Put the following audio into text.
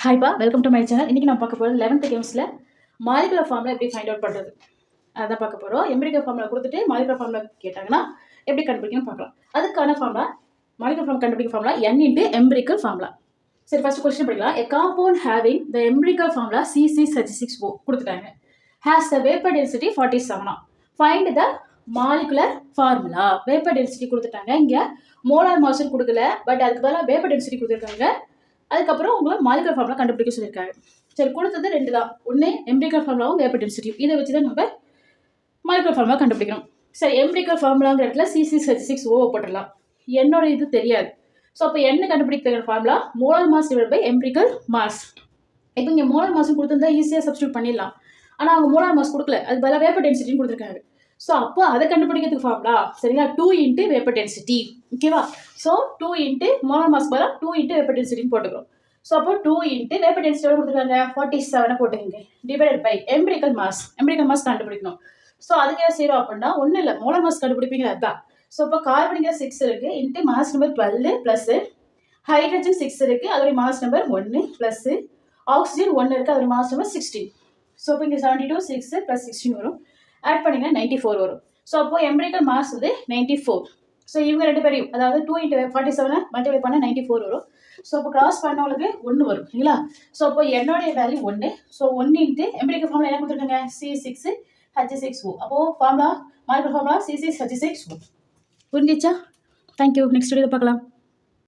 ஹாய்ப்பா, welcome to my channel. இன்றைக்கி நான் பார்க்க போகிறது 11th கெமிஸ்ட்ரியில் மாலிகுலர் ஃபார்முலா எப்படி ஃபைண்ட் அவுட் பண்ணுறது அதான் பார்க்க போகிறோம். எம்பிரிக்கல் ஃபார்முலா கொடுத்துட்டு மாலிகுலர் ஃபார்முலா கேட்டாங்கன்னா எப்படி கண்டுபிடிக்கணும்னு பார்க்கலாம். அதுக்கான ஃபார்முலா மாலிகுலர் ஃபார்முலா கண்டுபிடிக்க formula n into empirical formula. சரி, ஃபஸ்ட் கொஸ்டின் படிக்கலாம். A compound having the empirical formula C6H6O கொடுத்துட்டாங்க. Has the vapor density 47. Find the molecular formula. Vapor density கொடுத்துட்டாங்க. இங்கே மோலார் மாஸ் கொடுக்கல, பட் அதுக்கு பதிலாக வேப்பர் டென்சிட்டி கொடுத்துருக்காங்க. அதுக்கப்புறம் உங்களை மாலிகுலர் ஃபார்முலா கண்டுபிடிக்க சொல்லியிருக்காங்க. சரி, கொடுத்தது ரெண்டு தான். ஒன்று எம்பிரிக்கல் ஃபார்முலாவும் வேப்பர் டென்சிட்டியும். இதை வச்சு தான் நம்ம மாலிகுலர் ஃபார்முலா கண்டுபிடிக்கணும். சரி, எம்பிரிக்கல் ஃபார்முலாங்கிற இடத்துல C6H6O போட்டுடலாம். என்னோட இது தெரியாது. ஸோ அப்போ என்ன கண்டுபிடிக்கிற formula molar mass divide by empirical mass. இப்போ இங்கே மோலார் மாஸ் கொடுத்துருந்தா ஈஸியாக சப்ஸ்டியூட் பண்ணிடலாம். ஆனால் அவங்க மோலார் மாஸ் கொடுக்கல, அது பதிலாக வேப்பர் டென்சிட்டின்னு கொடுத்துருக்காங்க. ஸோ அப்போ அதை கண்டுபிடிக்கிறதுக்கு ஃபார்முலா சரிங்களா 2 இன்ட்டு வேப்பர் டென்சிட்டி. ஓகேவா? ஸோ 2 இன்ட்டு மோலார் மாஸ் பதிலாக 2 இன்ட்டு வேப்பர் டென்சிட்டின்னு போட்டுக்கிறோம். ஸோ அப்போ 2 இன்ட்டு வேப்பர் டென்சிட்டி கொடுத்துருக்காங்க 47 போட்டுக்கோங்க. டிவைடட் பை எம்பிரிக்கல் மாஸ் கண்டுபிடிக்கணும். ஸோ அதுக்கு என்ன செய்கிறோம் அப்படின்னா ஒன்றும் இல்லை, மோலார் மாஸ் கண்டுபிடிப்பீங்க அதுதான். ஸோ இப்போ கார்பனுக்கு 6 இருக்குது into mass number 12 plus hydrogen 6 இருக்குது அதோடைய மாஸ் நம்பர் 1 ப்ளஸ்ஸு ஆக்சிஜன் 1 இருக்குது அதோடைய மாஸ் நம்பர் 16. ஸோ இப்போ இங்கே 72 6 ப்ளஸ் 16 வரும். ஆட் பண்ணிங்கன்னா 94 வரும். ஸோ அப்போ எம்பிரிக்கல் மாஸ் வந்து 94. ஸோ இவங்க ரெண்டு பேரையும் அதாவது 2 இன்ட்டு 47 மல்டிப்ளை பண்ண 94 வரும். ஸோ அப்போ கிராஸ் பண்ணவங்களுக்கு 1 வரும் இல்லைங்களா? ஸோ அப்போ என்னுடைய value 1. So 1 into empirical formula என்ன கொடுத்துருக்காங்க C6H6O. அப்போது ஃபார்முலா மாலிகுலர் ஃபார்முலா C6H6O. புரிஞ்சிச்சா? தேங்க்யூ. நெக்ஸ்ட் வீடியோவில் பார்க்கலாம்.